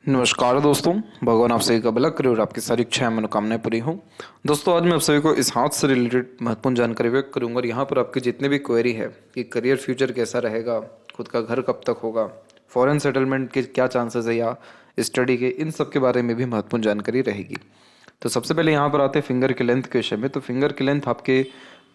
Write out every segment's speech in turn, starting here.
नमस्कार दोस्तों, भगवान आप सभी का भला करे और आपकी सारी इच्छाएं मनोकामनाएं पूरी हों। दोस्तों, आज मैं आप सभी को इस हाथ से रिलेटेड महत्वपूर्ण जानकारी व्यक्त करूंगा और यहाँ पर आपकी जितने भी क्वेरी है कि करियर फ्यूचर कैसा रहेगा, खुद का घर कब तक होगा, फॉरेन सेटलमेंट के क्या चांसेस है या स्टडी के, इन सब के बारे में भी महत्वपूर्ण जानकारी रहेगी। तो सबसे पहले यहाँ पर आते हैं फिंगर की लेंथ के विषय में। तो फिंगर की लेंथ आपके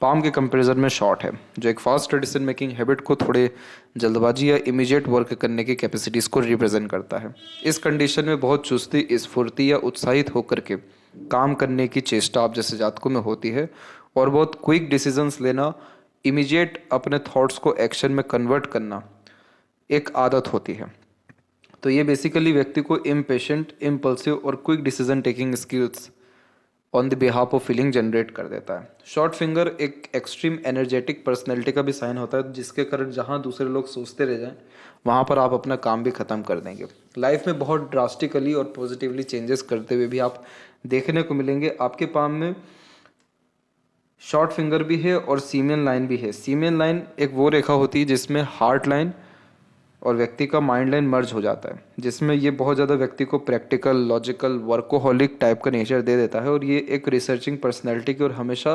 पाम के कंपैरिजन में शॉर्ट है, जो एक फास्ट डिसीजन मेकिंग हैबिट को थोड़े जल्दबाजी या इमीडिएट वर्क करने की कैपेसिटीज़ को रिप्रेजेंट करता है। इस कंडीशन में बहुत चुस्ती, स्फूर्ति या उत्साहित होकर के काम करने की चेष्टा आप जैसे जातकों में होती है और बहुत क्विक डिसीजंस लेना, इमीडिएट अपने थॉट्स को एक्शन में कन्वर्ट करना एक आदत होती है। तो ये बेसिकली व्यक्ति को इम्पेशेंट, इम्पल्सिव और quick decision taking skills on the behalf of feeling generate कर देता है। शॉर्ट फिंगर एक एक्सट्रीम एनर्जेटिक पर्सनैलिटी का भी साइन होता है, जिसके कारण जहाँ दूसरे लोग सोचते रह जाएं वहाँ पर आप अपना काम भी ख़त्म कर देंगे। लाइफ में बहुत ड्रास्टिकली और पॉजिटिवली चेंजेस करते हुए भी आप देखने को मिलेंगे। आपके पाम में शॉर्ट फिंगर भी है और सीमेन लाइन भी है। सीमेन लाइन एक वो रेखा होती है जिसमें हार्ट लाइन और व्यक्ति का माइंड लाइन मर्ज हो जाता है, जिसमें ये बहुत ज़्यादा व्यक्ति को प्रैक्टिकल, लॉजिकल, वर्कोहॉलिक टाइप का नेचर दे देता है और ये एक रिसर्चिंग पर्सनैलिटी की और हमेशा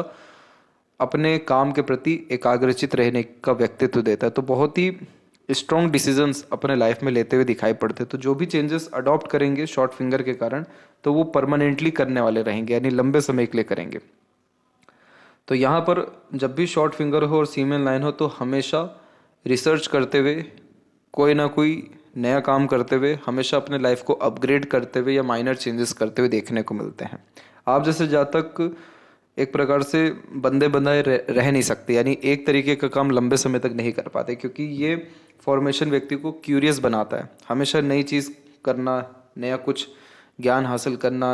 अपने काम के प्रति एकाग्रचित रहने का व्यक्तित्व देता है। तो बहुत ही स्ट्रॉन्ग डिसीजंस अपने लाइफ में लेते हुए दिखाई पड़ते हैं। तो जो भी चेंजेस अडॉप्ट करेंगे शॉर्ट फिंगर के कारण, तो वो परमानेंटली करने वाले रहेंगे, यानी लंबे समय के लिए करेंगे। तो यहाँ पर जब भी शॉर्ट फिंगर हो और सीमेन लाइन हो, तो हमेशा रिसर्च करते हुए, कोई ना कोई नया काम करते हुए, हमेशा अपने लाइफ को अपग्रेड करते हुए या माइनर चेंजेस करते हुए देखने को मिलते हैं। आप जैसे जातक एक प्रकार से बंदे बनाए रह नहीं सकते, यानी एक तरीके का काम लंबे समय तक नहीं कर पाते, क्योंकि ये फॉर्मेशन व्यक्ति को क्यूरियस बनाता है। हमेशा नई चीज़ करना, नया कुछ ज्ञान हासिल करना,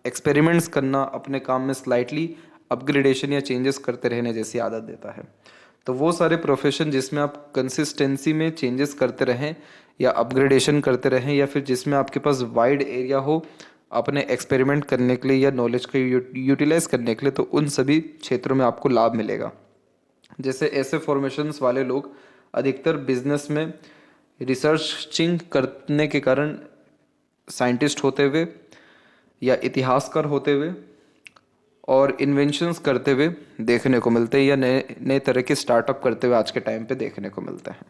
एक्सपेरिमेंट्स करना, अपने काम में स्लाइटली अपग्रेडेशन या चेंजेस करते रहने जैसी आदत देता है। तो वो सारे प्रोफेशन जिसमें आप कंसिस्टेंसी में चेंजेस करते रहें या अपग्रेडेशन करते रहें, या फिर जिसमें आपके पास वाइड एरिया हो अपने एक्सपेरिमेंट करने के लिए या नॉलेज को यूटिलाइज करने के लिए, तो उन सभी क्षेत्रों में आपको लाभ मिलेगा। जैसे ऐसे फॉर्मेशंस वाले लोग अधिकतर बिजनेस में रिसर्चिंग करने के कारण साइंटिस्ट होते हुए या इतिहासकार होते हुए और इन्वेंशंस करते हुए देखने को मिलते हैं, या नए नए तरह के स्टार्टअप करते हुए आज के टाइम पे देखने को मिलते हैं।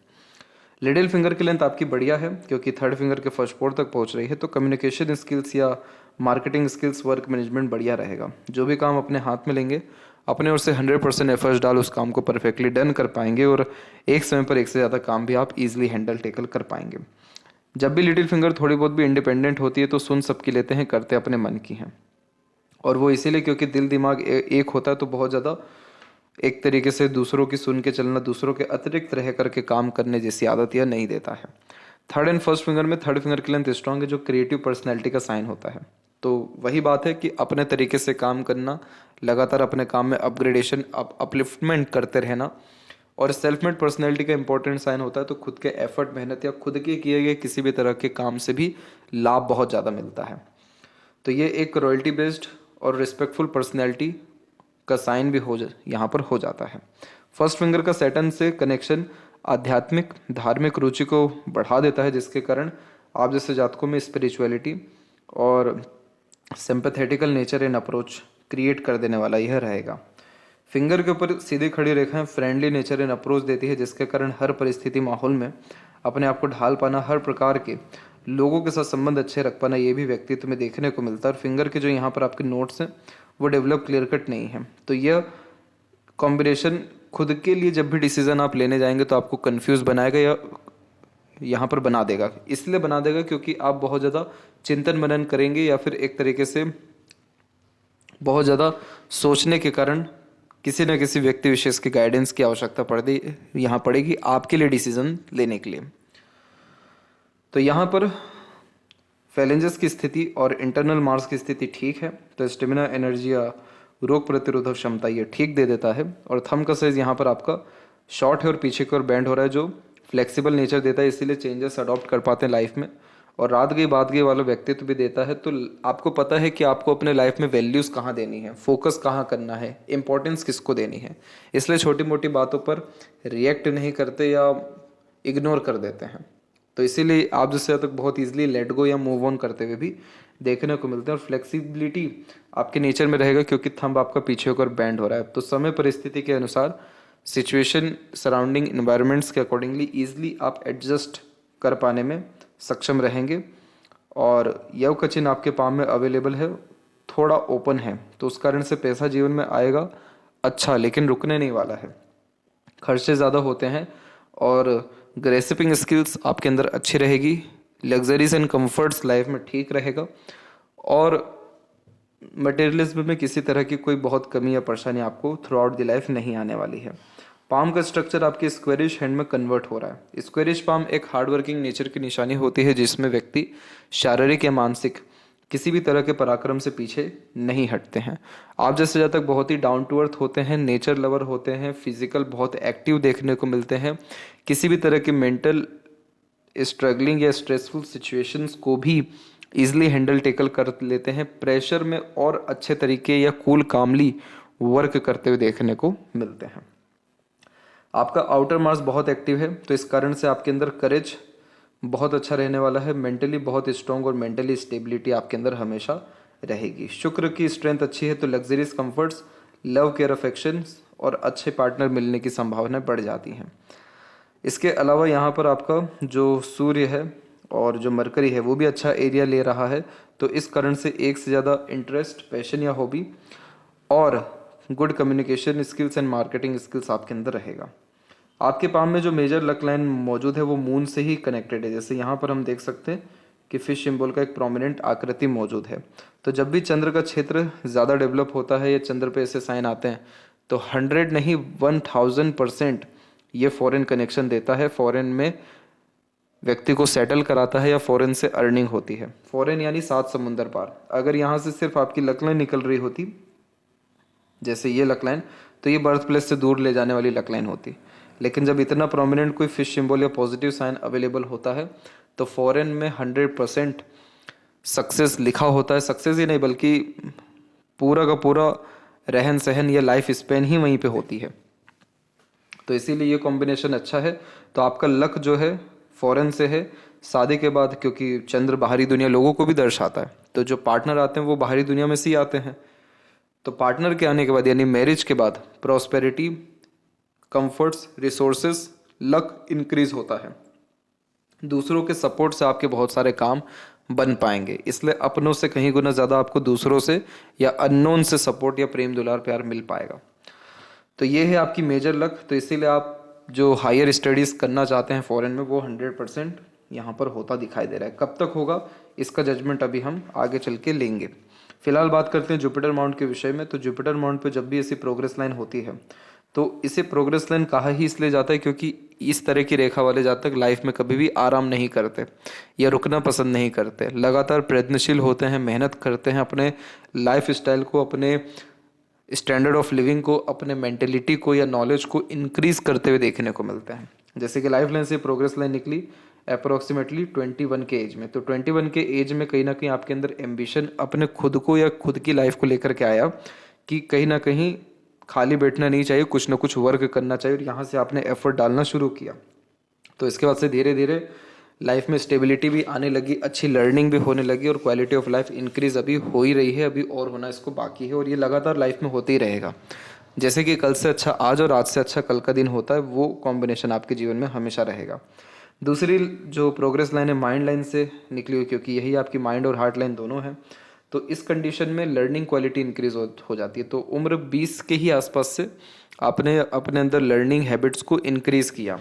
लिटिल फिंगर की लेंथ आपकी बढ़िया है, क्योंकि थर्ड फिंगर के फर्स्ट फोर तक पहुंच रही है। तो कम्युनिकेशन स्किल्स या मार्केटिंग स्किल्स, वर्क मैनेजमेंट बढ़िया रहेगा। जो भी काम अपने हाथ में लेंगे, अपने ओर से 100% एफर्ट्स डाल उस काम को परफेक्टली डन कर पाएंगे और एक समय पर एक से ज़्यादा काम भी आप ईजिली हैंडल टेकल कर पाएंगे। जब भी लिटिल फिंगर थोड़ी बहुत भी इंडिपेंडेंट होती है तो सुन सबकी लेते हैं, करते अपने मन की हैं। और वो इसीलिए क्योंकि दिल दिमाग एक होता है, तो बहुत ज़्यादा एक तरीके से दूसरों की सुन के चलना, दूसरों के अतिरिक्त रह करके काम करने जैसी आदत यह नहीं देता है। थर्ड एंड फर्स्ट फिंगर में थर्ड फिंगर की लेंथ स्ट्रांग है, जो क्रिएटिव पर्सनैलिटी का साइन होता है। तो वही बात है कि अपने तरीके से काम करना, लगातार अपने काम में अपग्रेडेशन, अपलिफ्टमेंट करते रहना, और सेल्फ मेड पर्सनैलिटी का इंपॉर्टेंट साइन होता है। तो खुद के एफर्ट, मेहनत या खुद के किए गए किसी भी तरह के काम से भी लाभ बहुत ज़्यादा मिलता है। तो ये एक रॉयल्टी बेस्ड और रिस्पेक्टफुल पर्सनैलिटी का साइन भी यहाँ पर हो जाता है। फर्स्ट फिंगर का सैटर्न से कनेक्शन आध्यात्मिक, धार्मिक रुचि को बढ़ा देता है, जिसके कारण आप जैसे जातकों में स्पिरिचुअलिटी और सिंपैथेटिकल नेचर एंड अप्रोच क्रिएट कर देने वाला यह रहेगा। फिंगर के ऊपर सीधी खड़ी रेखाएं फ्रेंडली नेचर एंड अप्रोच देती है, जिसके कारण हर परिस्थिति, माहौल में अपने आप को ढाल पाना, हर प्रकार के लोगों के साथ संबंध अच्छे रख पाना, ये भी व्यक्तित्व में देखने को मिलता है। और फिंगर के जो यहाँ पर आपके नोट्स हैं वो डेवलप क्लियर कट नहीं है। तो यह कॉम्बिनेशन खुद के लिए जब भी डिसीजन आप लेने जाएंगे तो आपको कंफ्यूज बनाएगा या यहाँ पर बना देगा। इसलिए बना देगा क्योंकि आप बहुत ज़्यादा चिंतन मनन करेंगे, या फिर एक तरीके से बहुत ज़्यादा सोचने के कारण किसी न किसी व्यक्ति विशेष की गाइडेंस की आवश्यकता पड़ेगी आपके लिए डिसीजन लेने के लिए। तो यहाँ पर फैलेंजेस की स्थिति और इंटरनल मार्स की स्थिति ठीक है, तो स्टेमिना, एनर्जी या रोग प्रतिरोधक क्षमता ये ठीक दे देता है। और थंब का साइज यहाँ पर आपका शॉर्ट है और पीछे की ओर बैंड हो रहा है, जो फ्लेक्सिबल नेचर देता है, इसीलिए चेंजेस अडॉप्ट कर पाते हैं लाइफ में। और रात गई बात गई वाला व्यक्तित्व भी देता है। तो आपको पता है कि आपको अपने लाइफ में वैल्यूज़ कहाँ देनी है, फोकस कहाँ करना है, इंपॉर्टेंस किसको देनी है, इसलिए छोटी मोटी बातों पर रिएक्ट नहीं करते या इग्नोर कर देते हैं। तो इसीलिए आप जिससे तक बहुत ईजिली लेट गो या मूव ऑन करते हुए भी देखने को मिलते हैं। और फ्लेक्सिबिलिटी आपके नेचर में रहेगा क्योंकि थंब आपका पीछे होकर बैंड हो रहा है। तो समय परिस्थिति के अनुसार सिचुएशन सराउंडिंग इन्वायरमेंट्स के अकॉर्डिंगली ईजिली आप एडजस्ट कर पाने में सक्षम रहेंगे। और यव कचिन आपके पाम में अवेलेबल है, थोड़ा ओपन है, तो उस कारण से पैसा जीवन में आएगा अच्छा, लेकिन रुकने नहीं वाला है। खर्चे ज़्यादा होते हैं और ग्रेसिपिंग स्किल्स आपके अंदर अच्छी रहेगी। लग्जरीज एंड कंफर्ट्स लाइफ में ठीक रहेगा और मटेरियलिज्म में किसी तरह की कोई बहुत कमी या परेशानी आपको थ्रू आउट द लाइफ नहीं आने वाली है। पाम का स्ट्रक्चर आपके स्क्वेरिश हैंड में कन्वर्ट हो रहा है। स्क्वेरिश पाम एक हार्डवर्किंग नेचर की निशानी होती है जिसमें व्यक्ति शारीरिक या मानसिक किसी भी तरह के पराक्रम से पीछे नहीं हटते हैं। आप जैसे ज़्यादा तक बहुत ही डाउन टू अर्थ होते हैं, नेचर लवर होते हैं, फिजिकल बहुत एक्टिव देखने को मिलते हैं, किसी भी तरह के मेंटल स्ट्रगलिंग या स्ट्रेसफुल सिचुएशंस को भी इजीली हैंडल टेकल कर लेते हैं। प्रेशर में और अच्छे तरीके या कूल कामली वर्क करते हुए देखने को मिलते हैं। आपका आउटर मार्स बहुत एक्टिव है, तो इस कारण से आपके अंदर करेज बहुत अच्छा रहने वाला है। मेंटली बहुत स्ट्रॉन्ग और मेंटली स्टेबिलिटी आपके अंदर हमेशा रहेगी। शुक्र की स्ट्रेंथ अच्छी है, तो luxuries comforts, love care, affections और अच्छे पार्टनर मिलने की संभावनाएं बढ़ जाती हैं। इसके अलावा यहाँ पर आपका जो सूर्य है और जो मरकरी है वो भी अच्छा एरिया ले रहा है, तो इस कारण से एक से ज़्यादा इंटरेस्ट, पैशन या हॉबी और good communication skills and marketing skills आपके अंदर रहेगा। आपके पाम में जो मेजर लक लाइन मौजूद है वो मून से ही कनेक्टेड है। जैसे यहाँ पर हम देख सकते हैं कि फिश सिंबल का एक प्रोमिनेंट आकृति मौजूद है। तो जब भी चंद्र का क्षेत्र ज़्यादा डेवलप होता है या चंद्र पे ऐसे साइन आते हैं तो 100 नहीं 1000% ये फॉरेन कनेक्शन देता है, फॉरेन में व्यक्ति को सेटल कराता है या फॉरेन से अर्निंग होती है। फॉरेन यानी 7 समुंदर पार। अगर यहाँ से सिर्फ आपकी लक लाइन निकल रही होती, जैसे ये लक लाइन, तो ये बर्थ प्लेस से दूर ले जाने वाली लक लाइन होती। लेकिन जब इतना प्रोमिनेंट कोई फिश सिंबल या पॉजिटिव साइन अवेलेबल होता है तो फॉरेन में 100% सक्सेस लिखा होता है। सक्सेस ही नहीं बल्कि पूरा का पूरा रहन सहन या लाइफ स्पेन ही वहीं पे होती है। तो इसीलिए ये कॉम्बिनेशन अच्छा है। तो आपका लक जो है फॉरेन से है। शादी के बाद, क्योंकि चंद्र बाहरी दुनिया लोगों को भी दर्शाता है, तो जो पार्टनर आते हैं वो बाहरी दुनिया में से ही आते हैं। तो पार्टनर के आने के बाद यानी मैरिज के बाद prosperity, comforts, resources, luck increase होता है। दूसरों के सपोर्ट से आपके बहुत सारे काम बन पाएंगे, इसलिए अपनों से कहीं गुना ज़्यादा आपको दूसरों से या अननोन से सपोर्ट या प्रेम दुलार प्यार मिल पाएगा। तो ये है आपकी मेजर लक। तो इसीलिए आप जो हायर स्टडीज़ करना चाहते हैं फॉरेन में वो 100% यहाँ पर होता दिखाई दे रहा है। कब तक होगा इसका जजमेंट अभी हम आगे चल के लेंगे। फिलहाल बात करते हैं जुपिटर माउंट के विषय में। तो जुपिटर माउंट पे जब भी ऐसी प्रोग्रेस लाइन होती है तो इसे प्रोग्रेस लाइन कहा ही इसलिए जाता है क्योंकि इस तरह की रेखा वाले जातक लाइफ में कभी भी आराम नहीं करते या रुकना पसंद नहीं करते। लगातार प्रयत्नशील होते हैं, मेहनत करते हैं, अपने लाइफ स्टाइल को, अपने स्टैंडर्ड ऑफ लिविंग को, अपने मेंटेलिटी को या नॉलेज को इंक्रीज करते हुए देखने को मिलते हैं। जैसे कि लाइफ लाइन से प्रोग्रेस लाइन निकली अप्रोक्सीमेटली 21 के एज में। तो 21 के एज में कहीं ना कहीं आपके अंदर एम्बिशन अपने खुद को या खुद की लाइफ को लेकर के आया कि कहीं ना कहीं खाली बैठना नहीं चाहिए, कुछ ना कुछ वर्क करना चाहिए, और यहाँ से आपने एफर्ट डालना शुरू किया। तो इसके बाद से धीरे धीरे लाइफ में स्टेबिलिटी भी आने लगी, अच्छी लर्निंग भी होने लगी और क्वालिटी ऑफ लाइफ इंक्रीज अभी हो ही रही है, अभी और होना इसको बाकी है और ये लगातार लाइफ में होते ही रहेगा। जैसे कि कल से अच्छा आज और आज से अच्छा कल का दिन होता है, वो कॉम्बिनेशन आपके जीवन में हमेशा रहेगा। दूसरी जो प्रोग्रेस लाइन है माइंड लाइन से निकली हुई, क्योंकि यही आपकी माइंड और हार्ट लाइन दोनों है। तो इस कंडीशन में लर्निंग क्वालिटी इंक्रीज हो जाती है। तो उम्र 20 के ही आसपास से आपने अपने अंदर लर्निंग हैबिट्स को इंक्रीज किया।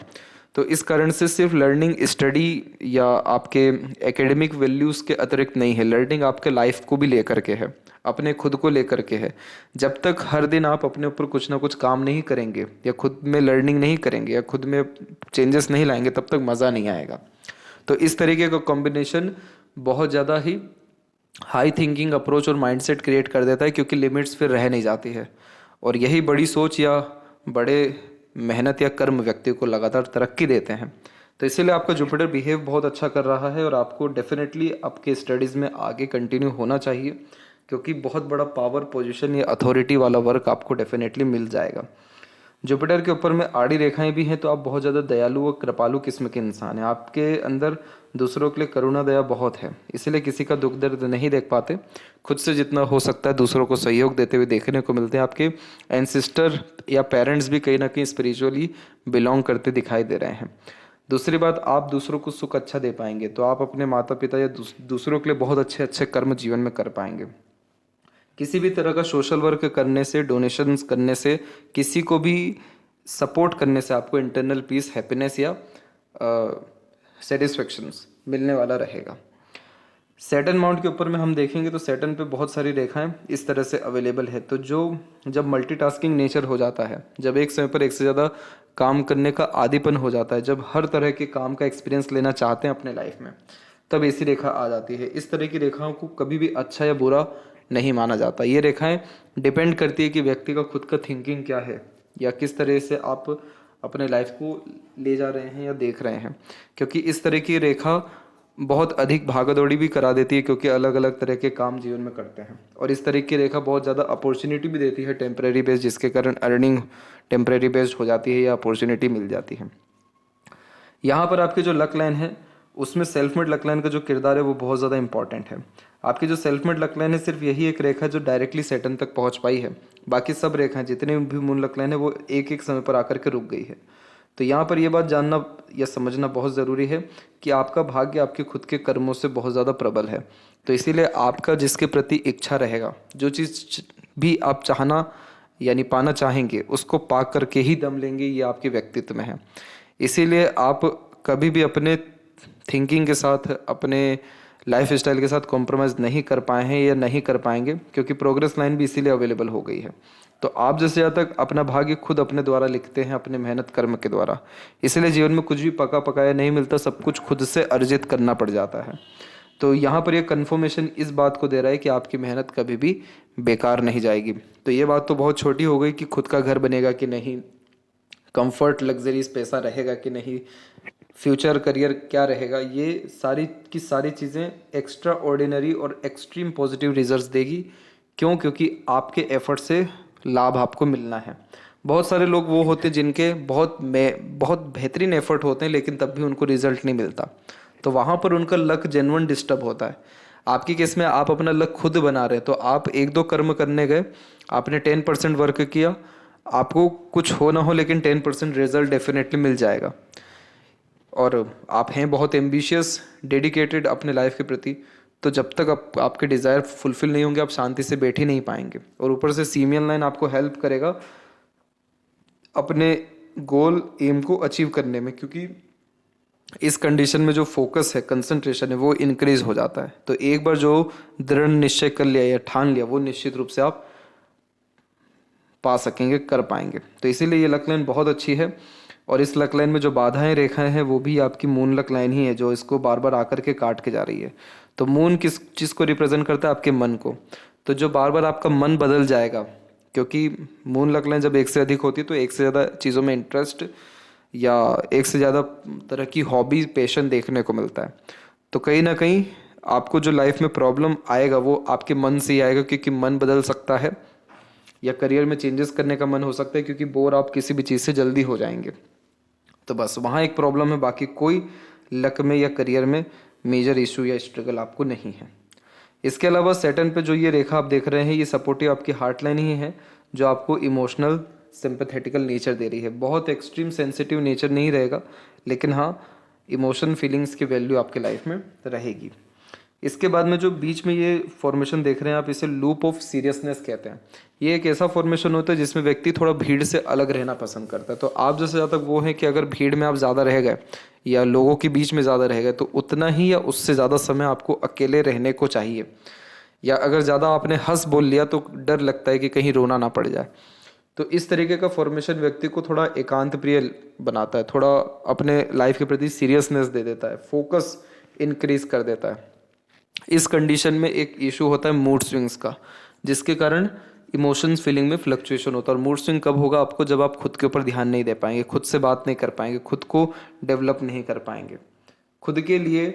तो इस कारण से सिर्फ लर्निंग स्टडी या आपके एकेडमिक वैल्यूज़ के अतिरिक्त नहीं है, लर्निंग आपके लाइफ को भी लेकर के है, अपने खुद को लेकर के है। जब तक हर दिन आप अपने ऊपर कुछ ना कुछ काम नहीं करेंगे या खुद में लर्निंग नहीं करेंगे या खुद में चेंजेस नहीं लाएंगे तब तक मज़ा नहीं आएगा। तो इस तरीके का कॉम्बिनेशन बहुत ज़्यादा ही हाई थिंकिंग अप्रोच और माइंडसेट क्रिएट कर देता है, क्योंकि लिमिट्स फिर रह नहीं जाती है। और यही बड़ी सोच या बड़े मेहनत या कर्म व्यक्ति को लगातार तरक्की देते हैं। तो इसीलिए आपका जुपिटर बिहेव बहुत अच्छा कर रहा है और आपको डेफिनेटली आपके स्टडीज़ में आगे कंटिन्यू होना चाहिए, क्योंकि बहुत बड़ा पावर पोजीशन या अथॉरिटी वाला वर्क आपको डेफिनेटली मिल जाएगा। जुपिटर के ऊपर में आड़ी रेखाएं भी हैं, तो आप बहुत ज़्यादा दयालु और कृपालु किस्म के इंसान हैं। आपके अंदर दूसरों के लिए करुणा दया बहुत है, इसीलिए किसी का दुख दर्द नहीं देख पाते। खुद से जितना हो सकता है दूसरों को सहयोग देते हुए देखने को मिलते हैं। आपके एंसिस्टर या पेरेंट्स भी कहीं ना कहीं स्पिरिचुअली बिलोंग करते दिखाई दे रहे हैं। दूसरी बात, आप दूसरों को सुख अच्छा दे पाएंगे, तो आप अपने माता पिता या दूसरों के लिए बहुत अच्छे अच्छे कर्म जीवन में कर पाएंगे। किसी भी तरह का सोशल वर्क करने से, डोनेशंस करने से, किसी को भी सपोर्ट करने से आपको इंटरनल पीस, हैप्पीनेस या सेटिस्फेक्शंस मिलने वाला रहेगा। सैटर्न माउंट के ऊपर में हम देखेंगे तो सैटर्न पे बहुत सारी रेखाएं इस तरह से अवेलेबल है। तो जो जब मल्टीटास्किंग नेचर हो जाता है, जब एक समय पर एक से ज़्यादा काम करने का आदीपन हो जाता है, जब हर तरह के काम का एक्सपीरियंस लेना चाहते हैं अपने लाइफ में, तब ऐसी रेखा आ जाती है। इस तरह की रेखाओं को कभी भी अच्छा या बुरा नहीं माना जाता। ये रेखाएं डिपेंड करती है कि व्यक्ति का खुद का थिंकिंग क्या है, या किस तरह से आप अपने लाइफ को ले जा रहे हैं या देख रहे हैं। क्योंकि इस तरह की रेखा बहुत अधिक भागदौड़ी भी करा देती है, क्योंकि अलग अलग तरह के काम जीवन में करते हैं। और इस तरह की रेखा बहुत ज़्यादा अपॉर्चुनिटी भी देती है टेम्परेरी बेस्ड, जिसके कारण अर्निंग टेम्परेरी बेस्ड हो जाती है या अपॉर्चुनिटी मिल जाती है। यहाँ पर आपकी जो लक लाइन है, उसमें सेल्फ मेड लक लाइन का जो किरदार है वो बहुत ज़्यादा इंपॉर्टेंट है। आपकी जो सेल्फ मेड लक लाइन है, सिर्फ यही एक रेखा है जो डायरेक्टली सैटर्न तक पहुँच पाई है। बाकी सब रेखाएं जितने भी मून लक लाइन है वो एक एक समय पर आकर के रुक गई है। तो यहाँ पर यह बात जानना या समझना बहुत ज़रूरी है कि आपका भाग्य आपके खुद के कर्मों से बहुत ज़्यादा प्रबल है। तो इसीलिए आपका जिसके प्रति इच्छा रहेगा, जो चीज़ भी आप चाहना यानी पाना चाहेंगे, उसको पा करके ही दम लेंगे, ये आपके व्यक्तित्व में है। इसीलिए आप कभी भी अपने थिंकिंग के साथ, अपने लाइफ स्टाइल के साथ कॉम्प्रोमाइज़ नहीं कर पाए हैं या नहीं कर पाएंगे, क्योंकि प्रोग्रेस लाइन भी इसीलिए अवेलेबल हो गई है। तो आप जैसे ज़्यादा तक अपना भाग्य खुद अपने द्वारा लिखते हैं, अपने मेहनत कर्म के द्वारा। इसलिए जीवन में कुछ भी पका पकाया नहीं मिलता, सब कुछ खुद से अर्जित करना पड़ जाता है। तो यहाँ पर ये कन्फर्मेशन इस बात को दे रहा है कि आपकी मेहनत कभी भी बेकार नहीं जाएगी। तो ये बात तो बहुत छोटी हो गई कि खुद का घर बनेगा कि नहीं, कंफर्ट लग्जरीज पैसा रहेगा कि नहीं, फ्यूचर करियर क्या रहेगा, ये सारी की सारी चीज़ें एक्स्ट्रा ऑर्डिनरी और एक्सट्रीम पॉजिटिव रिजल्ट्स देगी। क्यों? क्योंकि आपके एफर्ट से लाभ आपको मिलना है। बहुत सारे लोग वो होते हैं जिनके बहुत बेहतरीन एफर्ट होते हैं, लेकिन तब भी उनको रिजल्ट नहीं मिलता। तो वहाँ पर उनका लक जेन्युइन डिस्टर्ब होता है। आपकी केस में आप अपना लक खुद बना रहे हैं। तो आप एक दो कर्म करने गए, आपने 10% वर्क किया, आपको कुछ हो ना हो लेकिन 10% रिजल्ट डेफिनेटली मिल जाएगा। और आप हैं बहुत एम्बिशियस, डेडिकेटेड अपने लाइफ के प्रति, तो जब तक आपके डिज़ायर फुलफिल नहीं होंगे, आप शांति से बैठ ही नहीं पाएंगे। और ऊपर से सीमियन लाइन आपको हेल्प करेगा अपने गोल एम को अचीव करने में, क्योंकि इस कंडीशन में जो फोकस है, कंसंट्रेशन है, वो इंक्रीज हो जाता है। तो एक बार जो दृढ़ निश्चय कर लिया या ठान लिया, वो निश्चित रूप से आप पा सकेंगे, कर पाएंगे। तो इसीलिए ये लक लाइन बहुत अच्छी है। और इस लक लाइन में जो बाधाएं रेखाएं हैं वो भी आपकी मून लक लाइन ही है, जो इसको बार बार आकर के काट के जा रही है। तो मून किस चीज़ को रिप्रेजेंट करता है? आपके मन को। तो जो बार बार आपका मन बदल जाएगा, क्योंकि मून लक लाइन जब एक से अधिक होती है तो एक से ज़्यादा चीज़ों में इंटरेस्ट या एक से ज़्यादा तरह की हॉबी, पैशन देखने को मिलता है। तो कहीं ना कहीं आपको जो लाइफ में प्रॉब्लम आएगा वो आपके मन से ही आएगा, क्योंकि मन बदल सकता है, या करियर में चेंजेस करने का मन हो सकता है, क्योंकि बोर आप किसी भी चीज़ से जल्दी हो जाएंगे। तो बस वहाँ एक प्रॉब्लम है, बाकी कोई लक में या करियर में मेजर इशू या स्ट्रगल आपको नहीं है। इसके अलावा सैटर्न पे जो ये रेखा आप देख रहे हैं, ये सपोर्टिव आपकी हार्ट लाइन ही है, जो आपको इमोशनल सिंपैथेटिकल नेचर दे रही है। बहुत एक्सट्रीम सेंसिटिव नेचर नहीं रहेगा, लेकिन हाँ, इमोशन फीलिंग्स की वैल्यू आपके लाइफ में रहेगी। इसके बाद में जो बीच में ये फॉर्मेशन देख रहे हैं आप, इसे लूप ऑफ सीरियसनेस कहते हैं। ये एक ऐसा फॉर्मेशन होता है जिसमें व्यक्ति थोड़ा भीड़ से अलग रहना पसंद करता है। तो आप जैसे ज़्यादा वो है कि अगर भीड़ में आप ज़्यादा रह गए या लोगों के बीच में ज़्यादा रह गए, तो उतना ही या उससे ज़्यादा समय आपको अकेले रहने को चाहिए। या अगर ज़्यादा आपने हंस बोल लिया तो डर लगता है कि कहीं रोना ना पड़ जाए। तो इस तरीके का फॉर्मेशन व्यक्ति को थोड़ा एकांत प्रिय बनाता है, थोड़ा अपने लाइफ के प्रति सीरियसनेस दे देता है, फोकस इंक्रीज कर देता है। इस कंडीशन में एक इशू होता है मूड स्विंग्स का, जिसके कारण इमोशंस फीलिंग में फ्लक्चुएशन होता है। और मूड स्विंग कब होगा आपको? जब आप खुद के ऊपर ध्यान नहीं दे पाएंगे, खुद से बात नहीं कर पाएंगे, खुद को डेवलप नहीं कर पाएंगे। खुद के लिए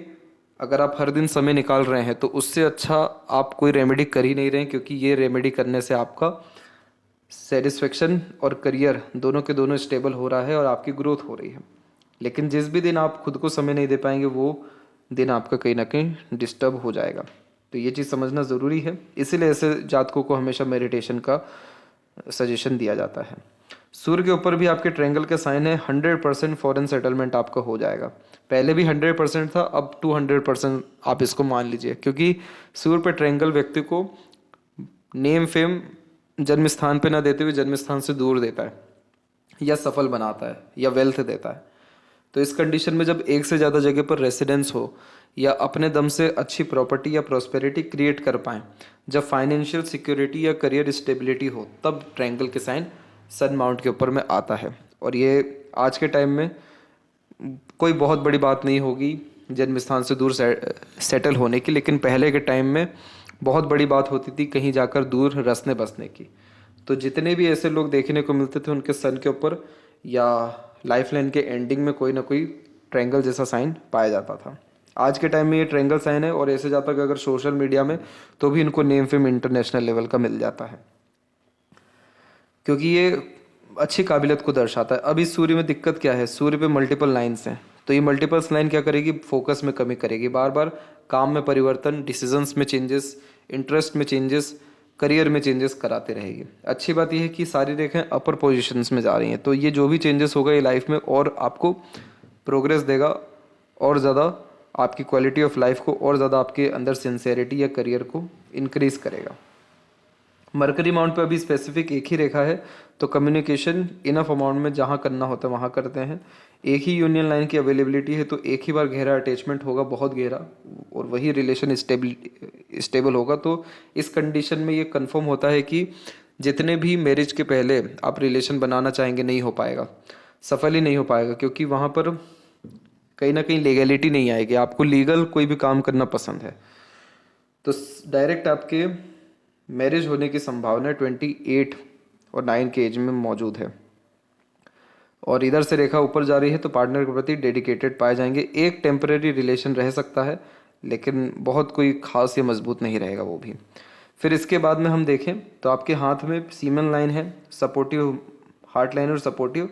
अगर आप हर दिन समय निकाल रहे हैं तो उससे अच्छा आप कोई रेमेडी कर ही नहीं रहे हैं, क्योंकि ये रेमेडी करने से आपका सेटिस्फेक्शन और करियर दोनों के दोनों स्टेबल हो रहा है और आपकी ग्रोथ हो रही है। लेकिन जिस भी दिन आप खुद को समय नहीं दे पाएंगे वो दिन आपका कहीं ना कहीं डिस्टर्ब हो जाएगा। तो ये चीज़ समझना ज़रूरी है, इसीलिए ऐसे जातकों को हमेशा मेडिटेशन का सजेशन दिया जाता है। सूर्य के ऊपर भी आपके ट्रायंगल का साइन है, 100% फॉरेन सेटलमेंट आपका हो जाएगा। पहले भी 100% था, अब 200% आप इसको मान लीजिए, क्योंकि सूर्य पे ट्रायंगल व्यक्ति को नेम फेम जन्म स्थान पे ना देते हुए जन्म स्थान से दूर देता है, या सफल बनाता है, या वेल्थ देता है। तो इस कंडीशन में जब एक से ज़्यादा जगह पर रेसिडेंस हो, या अपने दम से अच्छी प्रॉपर्टी या प्रॉस्पेरिटी क्रिएट कर पाएँ, जब फाइनेंशियल सिक्योरिटी या करियर स्टेबिलिटी हो, तब ट्रायंगल के साइन सन माउंट के ऊपर में आता है। और ये आज के टाइम में कोई बहुत बड़ी बात नहीं होगी जन्म स्थान से दूर सेटल होने की, लेकिन पहले के टाइम में बहुत बड़ी बात होती थी कहीं जाकर दूर रसने बसने की। तो जितने भी ऐसे लोग देखने को मिलते थे उनके सन के ऊपर या लाइफ लाइन के एंडिंग में कोई ना कोई ट्रायंगल जैसा साइन पाया जाता था। आज के टाइम में ये ट्रायंगल साइन है, और ऐसे जातक अगर सोशल मीडिया में तो भी इनको नेम फेम इंटरनेशनल लेवल का मिल जाता है, क्योंकि ये अच्छी काबिलियत को दर्शाता है। अब इस सूर्य में दिक्कत क्या है, सूर्य पे मल्टीपल लाइन्स हैं, तो ये मल्टीपल्स लाइन क्या करेगी, फोकस में कमी करेगी, बार बार काम में परिवर्तन, डिसीजंस में चेंजेस, इंटरेस्ट में चेंजेस, करियर में चेंजेस कराते रहेगी। अच्छी बात यह है कि सारी रेखाएं अपर पोजीशंस में जा रही हैं, तो ये जो भी चेंजेस होगा ये लाइफ में और आपको प्रोग्रेस देगा, और ज़्यादा आपकी क्वालिटी ऑफ लाइफ को, और ज़्यादा आपके अंदर सिंसेरिटी या करियर को इंक्रीज करेगा। मरकरी माउंट पे अभी स्पेसिफिक एक ही रेखा है, तो कम्युनिकेशन इनफ अमाउंट में जहाँ करना होता है वहाँ करते हैं। एक ही यूनियन लाइन की अवेलेबिलिटी है, तो एक ही बार गहरा अटैचमेंट होगा, बहुत गहरा, और वही रिलेशन स्टेबल होगा। तो इस कंडीशन में ये कंफर्म होता है कि जितने भी मैरिज के पहले आप रिलेशन बनाना चाहेंगे नहीं हो पाएगा, सफल ही नहीं हो पाएगा, क्योंकि वहाँ पर कहीं ना कहीं लीगैलिटी नहीं आएगी। आपको लीगल कोई भी काम करना पसंद है, तो डायरेक्ट आपके मैरिज होने की संभावना 28 और 9 के एज में मौजूद है। और इधर से रेखा ऊपर जा रही है, तो पार्टनर के प्रति डेडिकेटेड पाए जाएंगे। एक टेम्परेरी रिलेशन रह सकता है, लेकिन बहुत कोई खास या मजबूत नहीं रहेगा वो भी। फिर इसके बाद में हम देखें तो आपके हाथ में सीमन लाइन है, सपोर्टिव हार्ट लाइन और सपोर्टिव,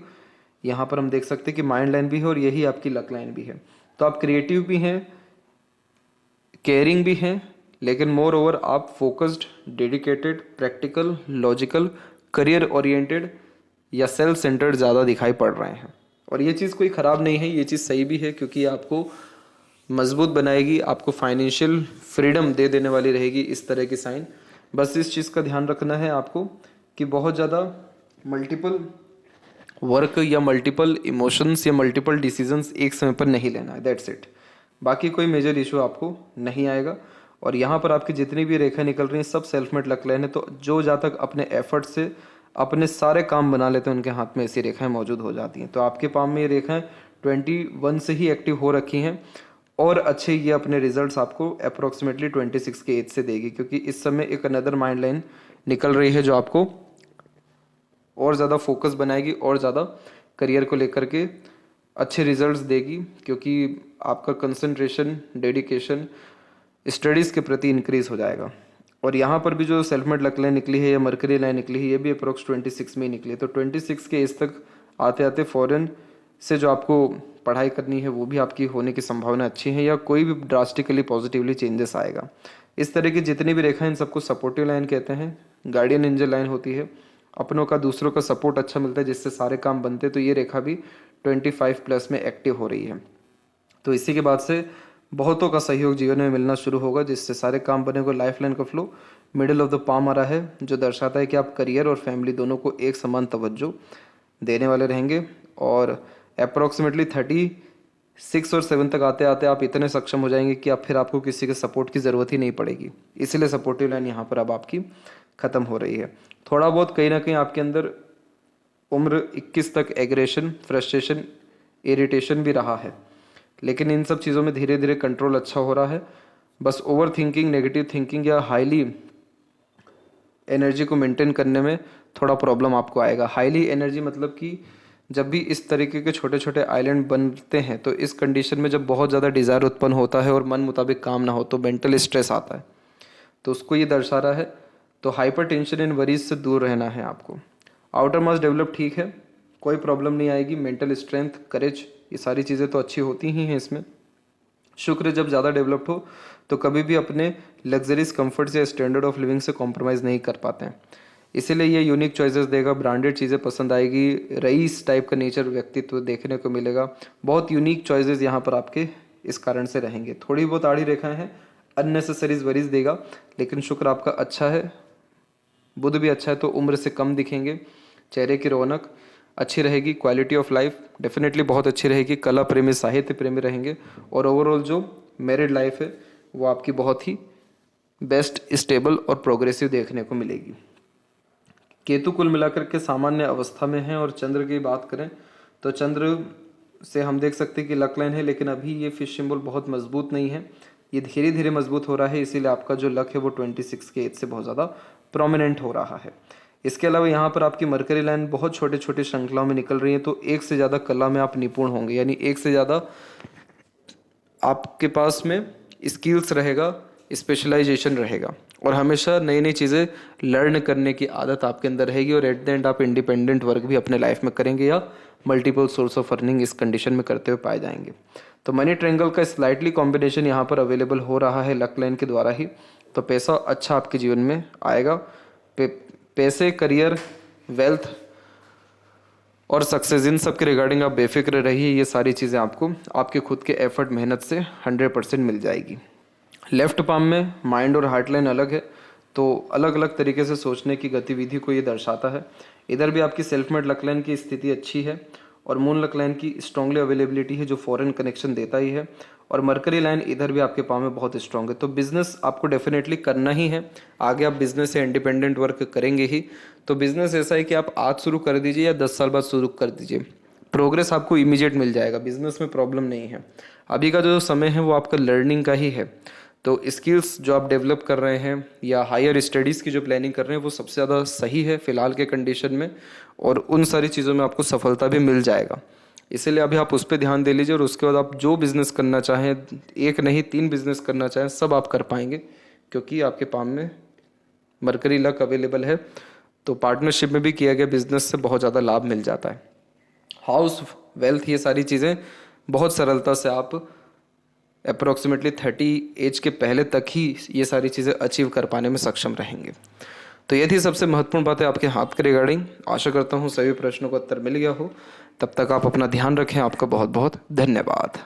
यहाँ पर हम देख सकते हैं कि माइंड लाइन भी है, और यही आपकी लक लाइन भी है। तो आप क्रिएटिव भी हैं, केयरिंग भी हैं, लेकिन मोर ओवर आप focused, dedicated, practical, logical, career oriented या सेल्फ सेंटर्ड ज़्यादा दिखाई पड़ रहे हैं। और ये चीज़ कोई ख़राब नहीं है, ये चीज़ सही भी है, क्योंकि आपको मजबूत बनाएगी, आपको फाइनेंशियल फ्रीडम दे देने वाली रहेगी इस तरह की साइन। बस इस चीज़ का ध्यान रखना है आपको कि बहुत ज़्यादा मल्टीपल वर्क या मल्टीपल इमोशंस या मल्टीपल डिसीजंस एक समय पर नहीं लेना है, दैट्स इट। बाकी कोई मेजर इशू आपको नहीं आएगा। और यहाँ पर आपकी जितनी भी रेखा निकल रही हैं सब सेल्फ मेड लक लाइन है, तो जो जातक अपने एफर्ट से अपने सारे काम बना लेते हैं उनके हाथ में ऐसी रेखाएं मौजूद हो जाती हैं। तो आपके पाम में ये रेखाएं 21 से ही एक्टिव हो रखी हैं, और अच्छे ये अपने रिजल्ट्स आपको अप्रोक्सीमेटली 26 के एज से देगी, क्योंकि इस समय एक अनदर माइंड लाइन निकल रही है जो आपको और ज़्यादा फोकस बनाएगी, और ज़्यादा करियर को लेकर के अच्छे रिजल्ट्स देगी, क्योंकि आपका कंसंट्रेशन, डेडिकेशन स्टडीज़ के प्रति इंक्रीज हो जाएगा। और यहाँ पर भी जो सेल्फ मेड लक लाइन निकली है या मरकरी लाइन निकली है, ये भी अप्रोक्स 26 में ही निकली है। तो 26 के एज तक आते आते फॉरेन से जो आपको पढ़ाई करनी है वो भी आपकी होने की संभावना अच्छी है, या कोई भी ड्रास्टिकली पॉजिटिवली चेंजेस आएगा। इस तरह की जितनी भी रेखा इन सबको सपोर्टिव लाइन कहते हैं। गार्डियन एंजल लाइन होती है, अपनों का दूसरों का सपोर्ट अच्छा मिलता है जिससे सारे काम बनते हैं। तो ये रेखा भी 25+ में एक्टिव हो रही है। तो इसी के बाद से बहुतों का सहयोग जीवन में मिलना शुरू होगा, जिससे सारे काम बनेगा। लाइफ लाइन का flow middle of the palm आ रहा है, जो दर्शाता है कि आप करियर और फैमिली दोनों को एक समान तवज्जो देने वाले रहेंगे। और अप्रॉक्सीमेटली 36 और 7 तक आते आते आप इतने सक्षम हो जाएंगे कि आप फिर आपको किसी के सपोर्ट की ज़रूरत ही नहीं पड़ेगी। इसीलिए सपोर्टिव लाइन यहाँ पर अब आपकी ख़त्म हो रही है। थोड़ा बहुत कहीं ना कहीं आपके अंदर उम्र 21 तक एग्रेशन, फ्रस्ट्रेशन, इरिटेशन भी रहा है, लेकिन इन सब चीज़ों में धीरे धीरे कंट्रोल अच्छा हो रहा है। बस ओवर थिंकिंग, नेगेटिव थिंकिंग या हाईली एनर्जी को मेंटेन करने में थोड़ा प्रॉब्लम आपको आएगा। हाईली एनर्जी मतलब कि जब भी इस तरीके के छोटे छोटे आइलैंड बनते हैं, तो इस कंडीशन में जब बहुत ज़्यादा डिज़ायर उत्पन्न होता है और मन मुताबिक काम ना हो तो मेंटल स्ट्रेस आता है, तो उसको ये दर्शा रहा है। तो हाइपर टेंशन एंड वरीज से दूर रहना है आपको। आउटर मास डेवलप ठीक है, कोई प्रॉब्लम नहीं आएगी। मेंटल स्ट्रेंथ, करेज, ये सारी चीज़ें तो अच्छी होती ही हैं इसमें। शुक्र जब ज़्यादा डेवलप्ड हो तो कभी भी अपने लग्जरीज कंफर्ट या स्टैंडर्ड ऑफ लिविंग से कॉम्प्रोमाइज़ नहीं कर पाते हैं, इसीलिए ये यूनिक चॉइसेस देगा, ब्रांडेड चीज़ें पसंद आएगी, रईस टाइप का नेचर व्यक्तित्व देखने को मिलेगा। बहुत यूनिक चॉइसेस यहाँ पर आपके इस कारण से रहेंगे। थोड़ी बहुत आड़ी रेखाएं हैं, अननेसेसरीज वरीज देगा, लेकिन शुक्र आपका अच्छा है, बुध भी अच्छा है, तो उम्र से कम दिखेंगे। चेहरे की रौनक अच्छी रहेगी, क्वालिटी ऑफ लाइफ डेफिनेटली बहुत अच्छी रहेगी, कला प्रेमी, साहित्य प्रेमी रहेंगे, और ओवरऑल जो मैरिड लाइफ है वो आपकी बहुत ही बेस्ट, स्टेबल और प्रोग्रेसिव देखने को मिलेगी। केतु कुल मिलाकर के सामान्य अवस्था में है, और चंद्र की बात करें तो चंद्र से हम देख सकते हैं कि लक लाइन है, लेकिन अभी ये फिश सिंबल बहुत मजबूत नहीं है, ये धीरे धीरे मजबूत हो रहा है, इसीलिए आपका जो लक है वो 26 के एज से बहुत ज़्यादा प्रोमिनेंट हो रहा है। इसके अलावा यहाँ पर आपकी मरकरी लाइन बहुत छोटे छोटे श्रृंखलाओं में निकल रही है, तो एक से ज़्यादा कला में आप निपुण होंगे, यानी एक से ज़्यादा आपके पास में स्किल्स रहेगा, स्पेशलाइजेशन रहेगा, और हमेशा नई नई चीज़ें लर्न करने की आदत आपके अंदर रहेगी, और एट द एंड आप इंडिपेंडेंट वर्क भी अपने लाइफ में करेंगे या मल्टीपल सोर्स ऑफ अर्निंग इस कंडीशन में करते हुए पाए जाएंगे। तो मनी ट्रायंगल का स्लाइटली कॉम्बिनेशन यहाँ पर अवेलेबल हो रहा है लक लाइन के द्वारा ही, तो पैसा अच्छा आपके जीवन में आएगा। पैसे, करियर, वेल्थ और सक्सेस, इन सब के रिगार्डिंग आप बेफिक्र रहिए, ये सारी चीज़ें आपको आपके खुद के एफर्ट, मेहनत से 100% मिल जाएगी। लेफ्ट पाम में माइंड और हार्ट लाइन अलग है, तो अलग अलग तरीके से सोचने की गतिविधि को ये दर्शाता है। इधर भी आपकी सेल्फ मेड लक लाइन की स्थिति अच्छी है, और मून लक लाइन की स्ट्रांगली अवेलेबिलिटी है जो फॉरेन कनेक्शन देता ही है, और मरकरी लाइन इधर भी आपके पाँव में बहुत स्ट्रांग है। तो बिजनेस आपको डेफिनेटली करना ही है, आगे आप बिजनेस से इंडिपेंडेंट वर्क करेंगे ही। तो बिजनेस ऐसा है कि आप आज शुरू कर दीजिए या 10 साल बाद शुरू कर दीजिए, प्रोग्रेस आपको इमीडिएट मिल जाएगा, बिजनेस में प्रॉब्लम नहीं है। अभी का जो समय है वो आपका लर्निंग का ही है, तो स्किल्स जो आप डेवलप कर रहे हैं या हायर स्टडीज़ की जो प्लानिंग कर रहे हैं वो सबसे ज़्यादा सही है फ़िलहाल के कंडीशन में, और उन सारी चीज़ों में आपको सफलता भी मिल जाएगा। इसीलिए अभी आप उस पर ध्यान दे लीजिए, और उसके बाद आप जो बिज़नेस करना चाहें, एक नहीं 3 बिज़नेस करना चाहें, सब आप कर पाएंगे, क्योंकि आपके पाम में मरकरी लक अवेलेबल है। तो पार्टनरशिप में भी किया गया बिजनेस से बहुत ज़्यादा लाभ मिल जाता है। हाउस, वेल्थ, ये सारी चीज़ें बहुत सरलता से आप अप्रोक्सीमेटली 30 एज के पहले तक ही ये सारी चीज़ें अचीव कर पाने में सक्षम रहेंगे। तो ये थी सबसे महत्वपूर्ण बातें आपके हाथ के रिगार्डिंग। आशा करता हूँ सभी प्रश्नों का उत्तर मिल गया हो। तब तक आप अपना ध्यान रखें। आपका बहुत बहुत धन्यवाद।